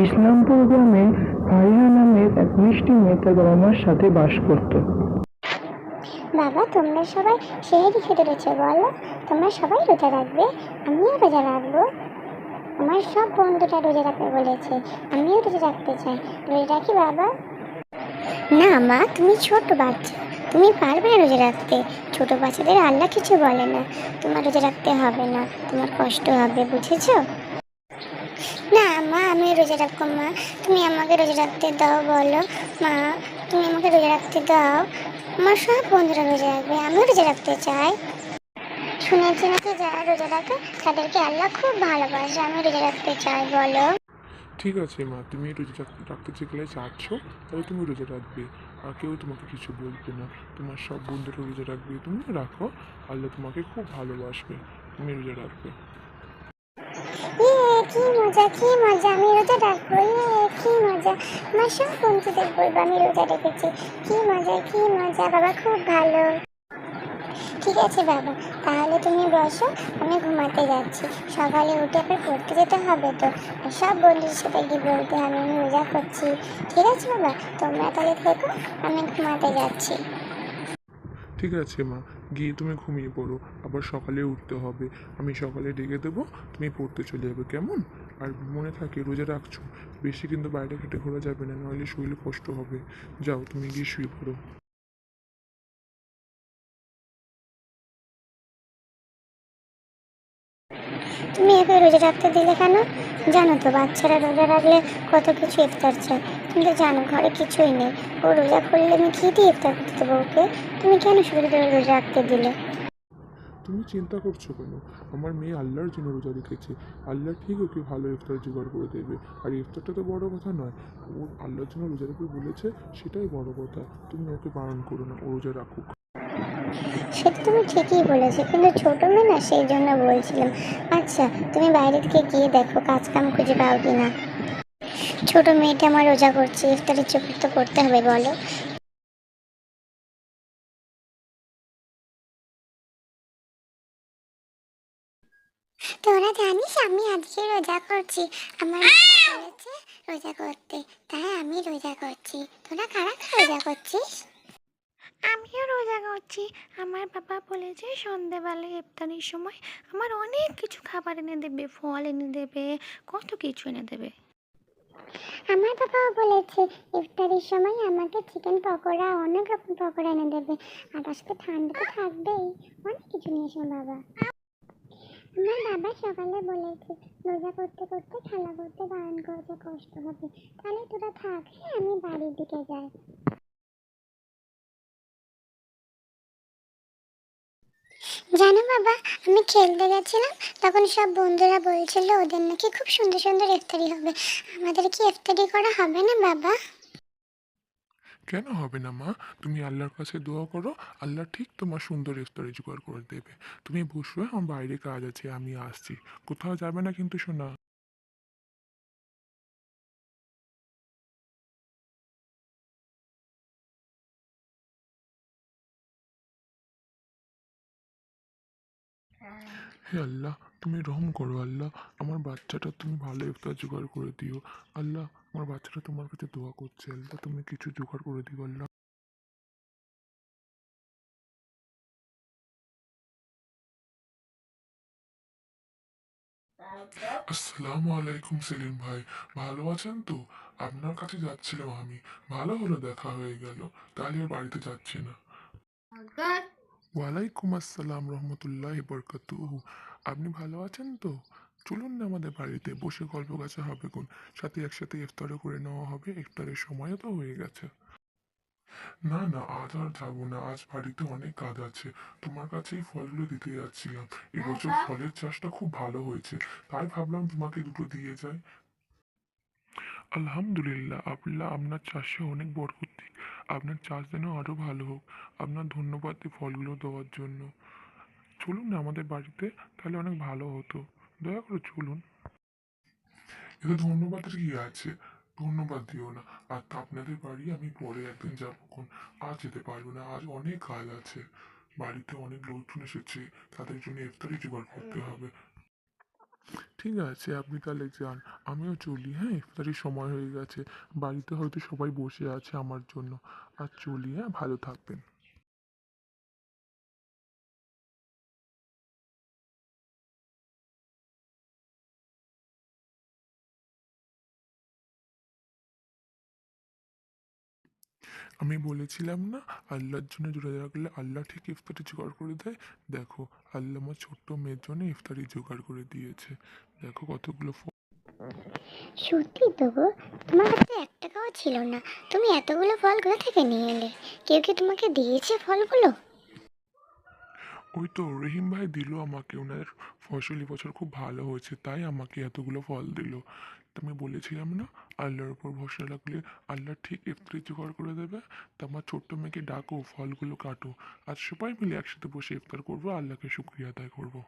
ইসলামপুর গ্রামে ফারিহা নামের এক মিষ্টি মেয়ে তার বাবা মার সাথে বাস করত। বাবা, তোমরা সবাই সেহেরি খেতে রয়েছে বলো? তোমরা সবাই রোজা রাখবে? আমিও রোজা রাখবো। আমার সব বন্ধুরা রোজা রাখবে বলেছে, আমিও রোজা রাখতে চাই। রোজা রাখি বাবা? না মা, তুমি ছোট বাচ্চা, তুমি পারবে না রোজা রাখতে। ছোট বাচ্চাদের আল্লাহ কিছু বলে না। তোমার রোজা রাখতে হবে না, তোমার কষ্ট হবে, বুঝেছো? না মা, আমি রোজা রাখবো। মা, তুমি আমাকে রোজা রাখতে দাও বলো। মা, তুমি আমাকে রোজা রাখতে দাও। আমার সব বন্ধুরা রোজা রাখবে, আমিও রোজা রাখতে চাই। শুনেছি নাকি যারা রোজা রাখে তাদেরকে আল্লাহ খুব ভালোবাসে। আমি রোজা রাখতে চাই বলো। ঠিক আছে মা, তুমি রোজা রাখতে যেগুলো চাচ্ছ তাহলে তুমি রোজা রাখবে, আর কেউ তোমাকে কিছু বলবে না। তোমার সব বন্ধুরা রোজা রাখবে, তুমি রাখো। আল্লাহ তোমাকে খুব ভালোবাসবে, তুমি রোজা রাখবে। কি মজা, কি মজা, আমি রোজা রাখবো। কি মজা, আমার সব বন্ধুদের বলবো আমি রোজা রেখেছি। কি মজা, কি মজা, বাবা খুব ভালো। ঠিক আছে বাবা, তাহলে তুমি বসো, আমি ঘুমাতে যাচ্ছি। সকালে উঠে আবার পড়তে যেতে হবে তো, আর সব বন্ধুদের সাথে গিয়ে বলতে হবে আমি রোজা করছি। ঠিক আছে বাবা, তোমরা তাহলে থেকো, আমি ঘুমাতে যাচ্ছি। ঠিক আছে মা, গিয়ে তুমি ঘুমিয়ে পড়ো, আবার সকালে উঠতে হবে। আমি সকালে ডেকে দেবো, তুমি পড়তে চলে যাবে, কেমন? আর মনে থাকে রোজা রাখছো, বেশি কিন্তু বাইরে ঘাটে ঘোরা যাবে না, নাহলে শরীরে কষ্ট হবে। যাও, তুমি গিয়ে শুয়ে পড়ো। তুমি একে রোজা রাখতে দিলে কেন? জানো তো বাচ্চারা রোজা রাখলে কত কিছু ইফতার চায়, কিন্তু জানো ঘরে কিছুই নেই। ও রোজা করলে আমি কী দিয়ে ইফতার করতে দেবো ওকে? তুমি কেন শুধু রোজা রাখতে দিলে? তুমি চিন্তা করছো কেন? আমার মেয়ে আল্লাহর জন্য রোজা রেখেছে, আল্লাহ ঠিক ওকে ভালো ইফতার জোগাড় করে দেবে। আর ইফতারটা তো বড় কথা নয়, ও আল্লাহর জন্য রোজা রেখে বলেছে, সেটাই বড় কথা। তুমি ওকে বারণ করো না, ও রোজা রাখুক। সেটা তুমি ঠিকই বলেছো, কিন্তু ছোট মেয়ে না, সেই জন্য বলছিলাম। আচ্ছা, তুমি বাইরে থেকে গিয়ে দেখো কাজ কাম খুঁজে পাও কিনা। ছোট মেয়েটা আমার রোজা করছে, ইফতারের চোখ তো করতে হবে বলো। তোরা জানিস আমি আজকে রোজা করছি, আমার বাবা বলেছে রোজা করতে, তাই আমি রোজা করছি। তোরা কারা কারা রোজা করছিস? আমিও রোজা করছি। আমার বাবা বলেছে সন্ধেবেলায় ইফতারির সময় আমার অনেক কিছু খাবার এনে দেবে, ফল এনে দেবে, কত কিছু এনে দেবে। আমার বাবাও বলেছে ইফতারের সময় আমাকে চিকেন পকোড়া, অনেক রকম পকোড়া এনে দেবে। আর তার সাথে ঠান্ডা তো থাকবেই, অনেক কিছু নিয়ে এসো বাবা। আমার বাবা সকালে বলেছে রোজা করতে করতে খেলা করতে বারণ করেছে, কষ্ট হবে। তাহলে তোরা থাক, হ্যাঁ আমি বাড়ির দিকে যাই। জানো বাবা, আমি খেলতে গেছিলাম, তখন সব বন্ধুরা বলছিল ওদের নাকি খুব সুন্দর সুন্দর ইফতারি হবে। আমাদের কি ইফতারি করা হবে না বাবা? কেন হবে না মা? তুমি আল্লাহর কাছে দোয়া করো, আল্লাহ ঠিক তোমার সুন্দর ইফতারি জোগাড় করে দেবে। তুমি বসো, আমার বাইরে কাজ আছে, আমি আসছি। কোথাও যাবে না কিন্তু শোনা। হে আল্লাহ, তুমি রহম করো আল্লাহ, আমার বাচ্চাটা তুমি ভালো ইফতার জোগাড় করে দিও। আল্লাহ, আমার বাচ্চাটা তোমার কাছে দোয়া করছে, আল্লাহ তুমি কিছু জোগাড় করে দিও আল্লাহ। আসসালামু আলাইকুম সেলিম ভাই, ভালো আছেন তো? আপনার কাছে যাচ্ছিলাম আমি। ভালো হলো দেখা হয়ে গেল, তাহলে আর বাড়িতে যাচ্ছি না। ওয়ালাইকুম আসসালাম রহমতুল্লাহ বরকাতুহু। আপনি ভালো আছেন তো? চলুন না আমাদের বাড়িতে বসে গল্প গাছা হবে কোন, সাথে একসাথে ইফতারও করে নেওয়া হবে, ইফতারের সময়ও তো হয়ে গেছে। না না, আজ আর যাবো না, আজ বাড়িতে অনেক কাজ আছে। তোমার কাছেই ফলগুলো দিতে যাচ্ছিলাম। এবছর ফলের চাষটা খুব ভালো হয়েছে, তাই ভাবলাম তোমাকে দুটো দিয়ে যাই। আলহামদুলিল্লাহ, আল্লাহ আপনার চাষে অনেক বরকত দিক। আপনার চাষ যেন আরো ভালো হোক। আপনার ধন্যবাদ এই ফলগুলো দেওয়ার জন্য। চলুন না আমাদের বাড়িতে, তাহলে অনেক ভালো হতো। দয়া করে চলুন। এতে ধন্যবাদের কি আছে? ধন্যবাদ দিও না। আর তা আপনাদের বাড়ি আমি পরে একদিন যাবো, আজ যেতে পারবো না, আজ অনেক কাজ আছে। বাড়িতে অনেক লোকজন এসেছে, তাদের জন্য ইফতারি জোগাড় করতে হবে। ঠিক আছে, আপনি তাহলে যান, আমিও চলি। হ্যাঁ, ইফতারির সময় হয়ে গেছে, বাড়িতে হয়তো সবাই বসে আছে আমার জন্য। আর চলি, হ্যাঁ, ভালো থাকবেন। আমি বলেছিলাম না, আল্লাহর জন্য জোড়া রাখলে আল্লাহ ঠিক ইফতারি জোগাড় করে দেয়। দেখো, আল্লাহ আমার ছোট্ট মেয়ের জন্য ইফতারি জোগাড় করে দিয়েছে। দেখো কতগুলো সত্যি তো গো, তোমার কাছে এক টাকাও ছিল না, তুমি এতগুলো ফল কোথা থেকে নিয়ে এলে? কেউ কি তোমাকে দিয়েছে ফলগুলো? ওই তো রহিম ভাই দিল আমাকে, ওনার ফসল এবছর খুব ভালো হয়েছে তাই আমাকে এতগুলো ফল দিল। তো আমি বলেছিলাম না, আল্লাহর উপর ভরসা রাখলে আল্লাহ ঠিক ইফতারি জোগাড় করে দেবে। তো আমার ছোট্ট মেয়েকে ডাকো, ফলগুলো কাটো, আর সবাই মিলে একসাথে বসে ইফতার করবো, আল্লাহকে শুক্রিয়া আদায় করবো।